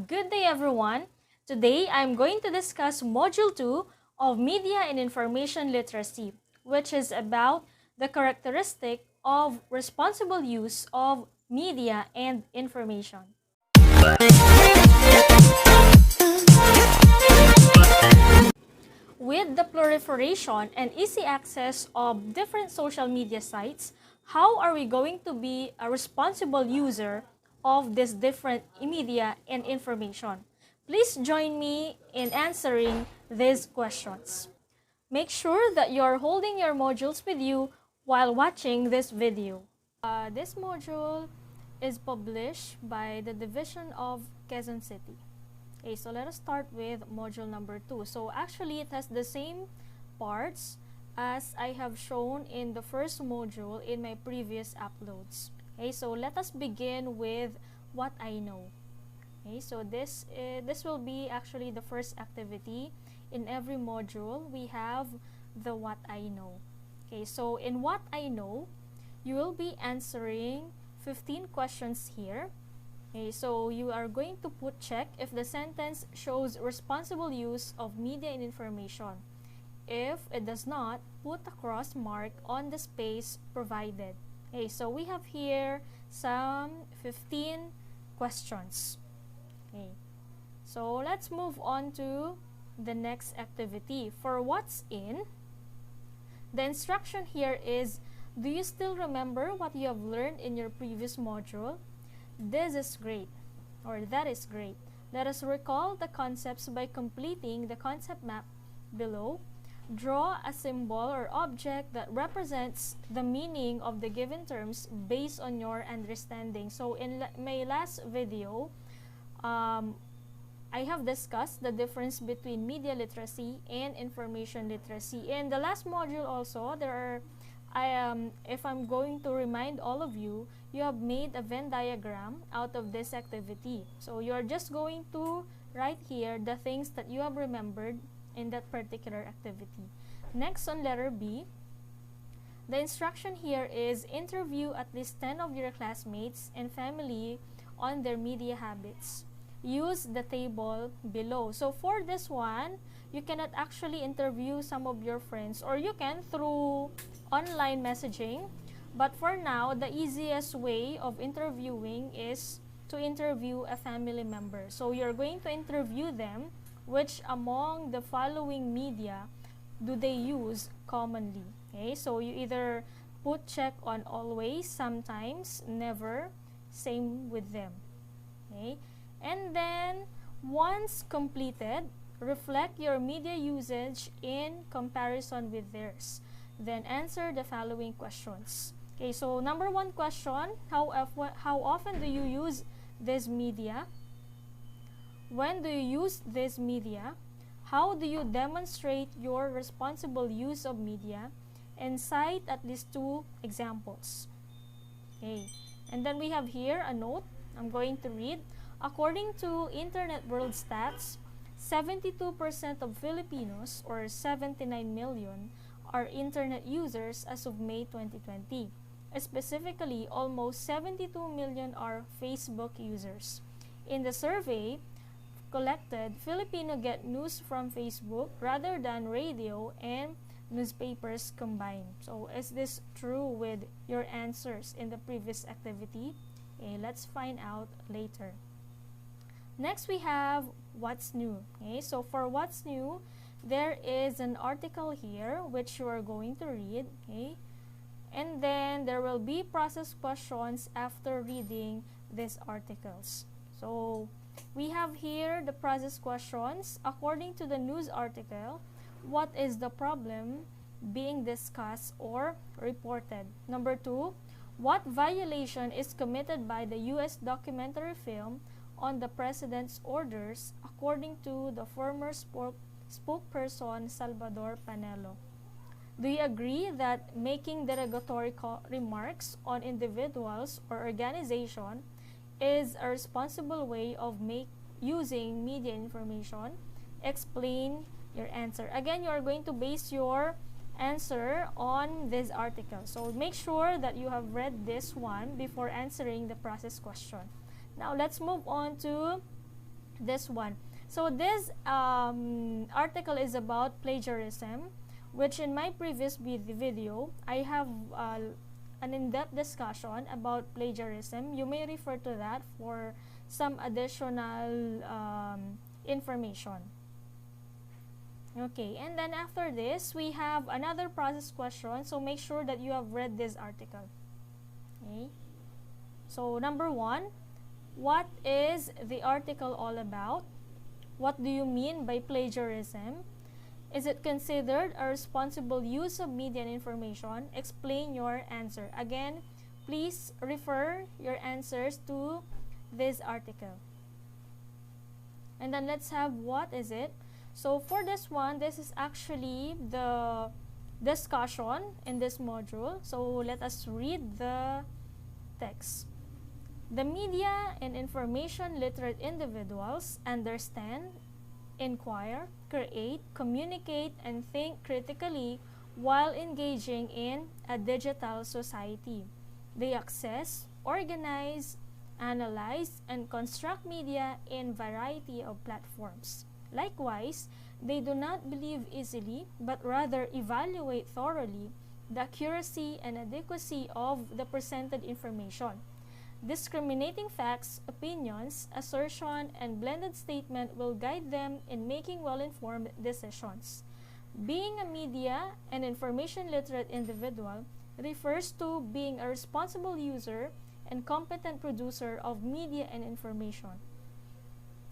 Good day everyone! Today I'm going to discuss Module 2 of Media and Information Literacy, which is about the characteristic of responsible use of media and information. With the proliferation and easy access of different social media sites, how are we going to be a responsible user of this different media and information? Please join me in answering these questions. Make sure that you're holding your modules with you while watching this video. This module is published by the Division of Quezon City. Okay, so let us start with module number 2. So actually it has the same parts as I have shown in the first module in my previous uploads. Okay, so let us begin with what I know. Okay, so this will be actually the first activity. In every module, we have the what I know. Okay, so in what I know, you will be answering 15 questions here. Okay, so you are going to put check if the sentence shows responsible use of media and information. If it does not, put a cross mark on the space provided. Okay, so we have here some 15 questions. Okay, so let's move on to the next activity. For what's in, the instruction here is, do you still remember what you have learned in your previous module? This is great, or that is great. Let us recall the concepts by completing the concept map below. Draw a symbol or object that represents the meaning of the given terms based on your understanding. So in my last video, I have discussed the difference between media literacy and information literacy. In the last module also, if I'm going to remind all of you, you have made a Venn diagram out of this activity. So you're just going to write here the things that you have remembered in that particular activity. Next, on letter B, the instruction here is interview at least 10 of your classmates and family on their media habits. Use the table below. So for this one, you cannot actually interview some of your friends, or you can through online messaging. But for now, the easiest way of interviewing is to interview a family member. So you're going to interview them, which among the following media do they use commonly. Okay, so you either put check on always, sometimes, never, same with them. Okay, and then once completed, reflect your media usage in comparison with theirs. Then answer the following questions. Okay, so number 1 question, how often do you use this media? When do you use this media? How do you demonstrate your responsible use of media? And cite at least 2 examples. Okay, and then we have here a note. I'm going to read. According to Internet World Stats, 72% of Filipinos, or 79 million, are internet users as of May 2020. Specifically, almost 72 million are Facebook users. In the survey collected, Filipino get news from Facebook rather than radio and newspapers combined. So is this true with your answers in the previous activity? Okay, let's find out later. Next, we have what's new. Okay, so for what's new, there is an article here which you are going to read. Okay, and then there will be process questions after reading these articles. So we have here the process questions. According to the news article, what is the problem being discussed or reported? Number 2, what violation is committed by the U.S. documentary film on the president's orders, according to the former spokesperson Salvador Panelo? Do you agree that making derogatory remarks on individuals or organization is a responsible way of using media information? Explain your answer. Again, you are going to base your answer on this article. So make sure that you have read this one before answering the process question. Now let's move on to this one. So this article is about plagiarism, which in my previous video I have an in-depth discussion about plagiarism. You may refer to that for some additional information. Okay, and then after this we have another process question, so make sure that you have read this article. Okay, so number 1, what is the article all about? What do you mean by plagiarism? Is it considered a responsible use of media and information? Explain your answer. Again, please refer your answers to this article. And then let's have what is it. So for this one, this is actually the discussion in this module. So let us read the text. The media and information literate individuals understand, inquire, create, communicate, and think critically while engaging in a digital society. They access, organize, analyze, and construct media in variety of platforms. Likewise, they do not believe easily, but rather evaluate thoroughly the accuracy and adequacy of the presented information. Discriminating facts, opinions, assertion, and blended statement will guide them in making well-informed decisions. Being a media and information literate individual refers to being a responsible user and competent producer of media and information.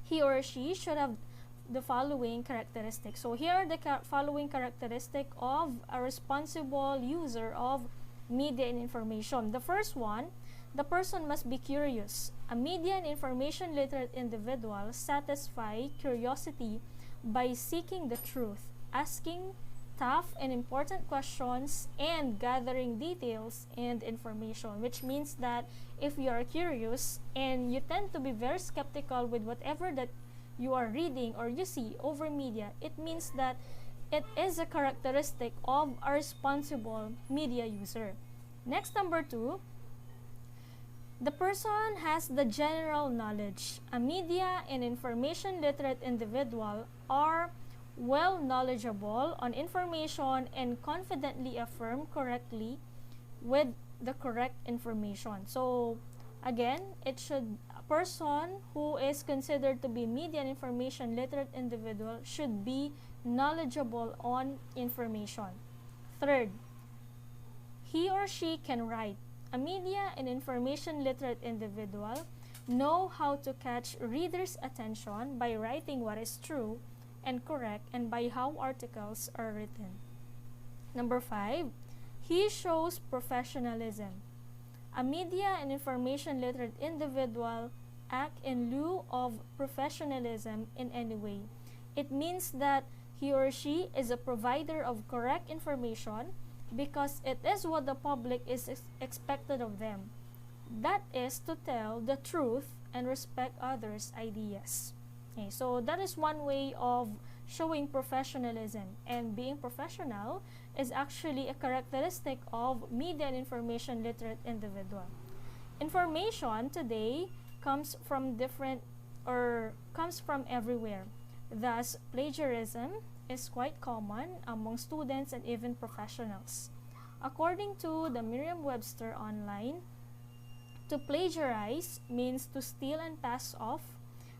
He or she should have the following characteristics. So here are the following characteristics of a responsible user of media and information. The first one, the person must be curious. A media and information literate individual satisfy curiosity by seeking the truth, asking tough and important questions, and gathering details and information, which means that if you are curious and you tend to be very skeptical with whatever that you are reading or you see over media, it means that it is a characteristic of a responsible media user. Next, number 2, the person has the general knowledge. A media and information literate individual are well knowledgeable on information and confidently affirm correctly with the correct information. So again, a person who is considered to be media and information literate individual should be knowledgeable on information. Third, he or she can write. A media and information literate individual know how to catch readers' attention by writing what is true and correct and by how articles are written. Number 5, he shows professionalism. A media and information literate individual act in lieu of professionalism in any way. It means that he or she is a provider of correct information because it is what the public is expected of them. That is to tell the truth and respect others' ideas. Okay, so that is one way of showing professionalism, and being professional is actually a characteristic of media and information literate individual. Information today comes from everywhere. Thus, plagiarism is quite common among students and even professionals. According to the Merriam-Webster Online, to plagiarize means to steal and pass off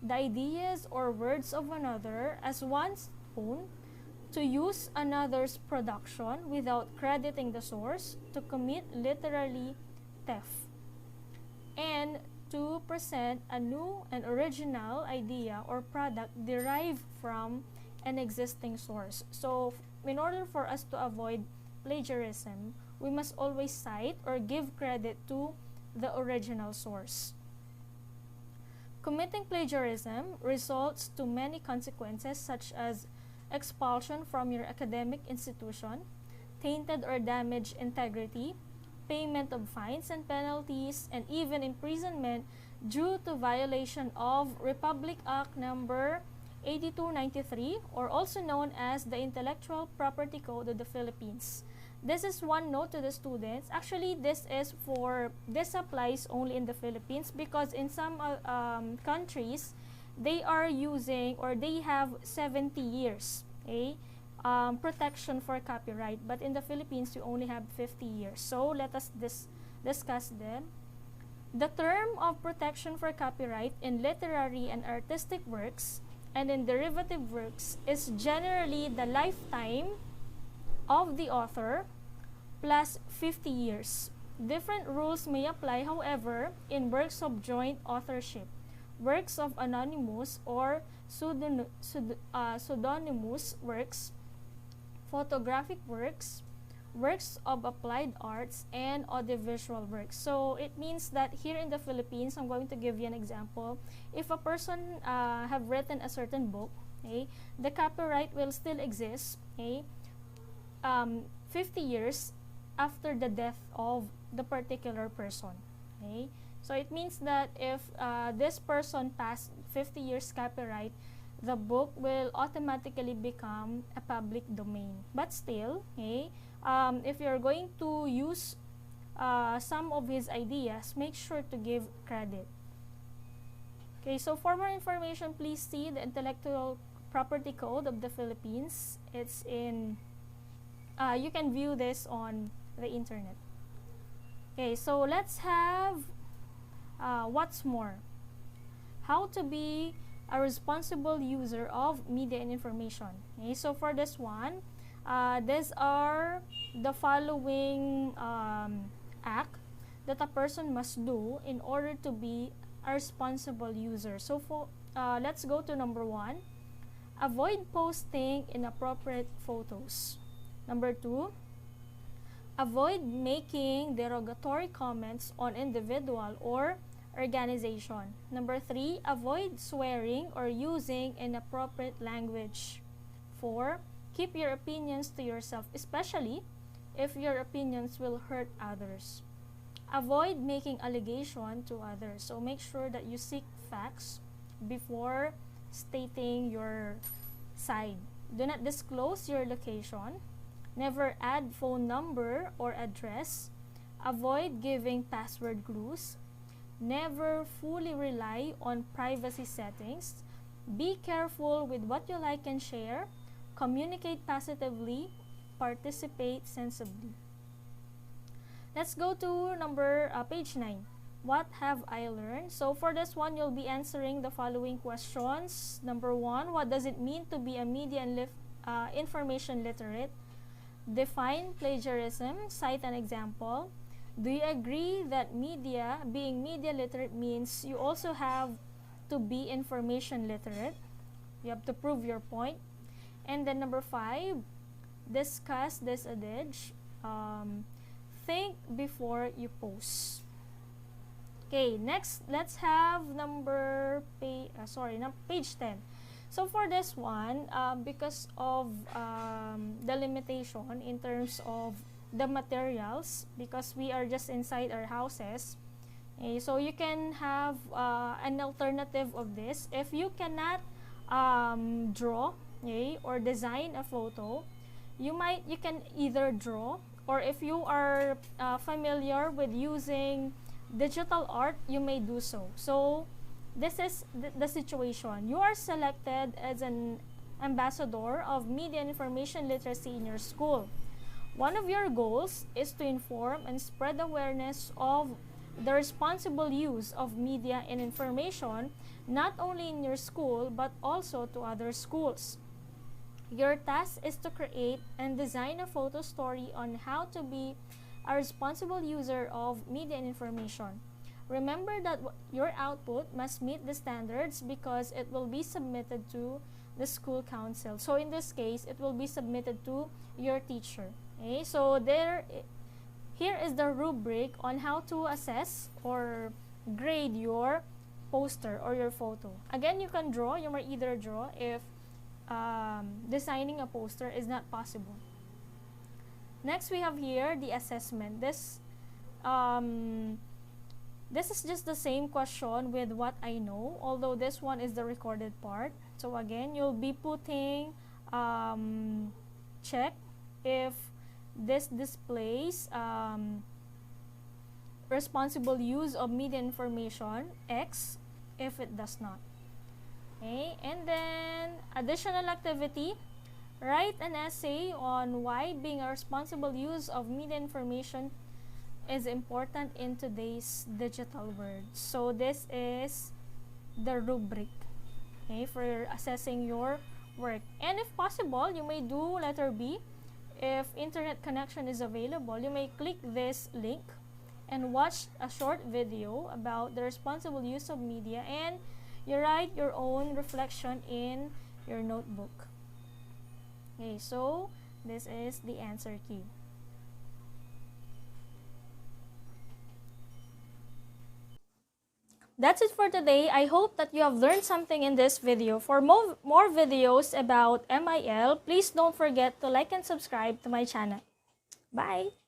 the ideas or words of another as one's own, to use another's production without crediting the source, to commit literally theft, and to present a new and original idea or product derived from an existing source. So in order for us to avoid plagiarism, we must always cite or give credit to the original source. Committing plagiarism results to many consequences such as expulsion from your academic institution, tainted or damaged integrity, payment of fines and penalties, and even imprisonment due to violation of Republic Act number 8293, or also known as the Intellectual Property Code of the Philippines. This is one note to the students. Actually, this applies only in the Philippines, because in some countries they are using, or they have 70 years, okay, protection for copyright, but in the Philippines you only have 50 years. So let us discuss them. The term of protection for copyright in literary and artistic works and in derivative works is generally the lifetime of the author plus 50 years. Different rules may apply, however, in works of joint authorship, works of anonymous or pseudonymous works, photographic works, works of applied arts, and audiovisual works. So it means that here in the Philippines, I'm going to give you an example. If a person have written a certain book, okay, the copyright will still exist, okay, 50 years after the death of the particular person. Okay, so it means that if this person passed 50 years copyright, the book will automatically become a public domain. But still, okay, if you're going to use some of his ideas, make sure to give credit. Okay, so for more information, please see the Intellectual Property Code of the Philippines. It's in, you can view this on the internet. Okay, so let's have what's more, how to be a responsible user of media and information. Okay, so for this one, these are the following act that a person must do in order to be a responsible user. So for let's go to number 1. Avoid posting inappropriate photos. Number 2, avoid making derogatory comments on individual or organization. Number 3, avoid swearing or using inappropriate language. 4, keep your opinions to yourself, especially if your opinions will hurt others. Avoid making allegation to others. So make sure that you seek facts before stating your side. Do not disclose your location. Never add phone number or address. Avoid giving password clues. Never fully rely on privacy settings. Be careful with what you like and share. Communicate positively. Participate sensibly. Let's go to page 9. What have I learned? So for this one, you'll be answering the following questions. Number 1, what does it mean to be a media and information literate? Define plagiarism. Cite an example. Do you agree that being media literate means you also have to be information literate? You have to prove your point. And then number 5, discuss this adage. Think before you post. Okay, next let's have page 10. So for this one, because of the limitation in terms of the materials, because we are just inside our houses, okay, so you can have an alternative of this. If you cannot draw, okay, or design a photo, you can either draw, or if you are familiar with using digital art, you may do so. So this is the situation. You are selected as an ambassador of media and information literacy in your school. One of your goals is to inform and spread awareness of the responsible use of media and information, not only in your school but also to other schools. Your task is to create and design a photo story on how to be a responsible user of media and information. Remember that your output must meet the standards because it will be submitted to the school council. So in this case, it will be submitted to your teacher. Okay? So here is the rubric on how to assess or grade your poster or your photo. Again, you can draw. You may either draw if designing a poster is not possible. Next, we have here the assessment. This is just the same question with what I know, although this one is the recorded part. So again, you'll be putting check if this displays responsible use of media information, X if it does not. Okay, and then additional activity, write an essay on why being a responsible use of media information is important in today's digital world. So this is the rubric, okay, for assessing your work. And if possible, you may do letter B. If internet connection is available, you may click this link and watch a short video about the responsible use of media, and you write your own reflection in your notebook. Okay, so this is the answer key. That's it for today. I hope that you have learned something in this video. For more videos about MIL, please don't forget to like and subscribe to my channel. Bye!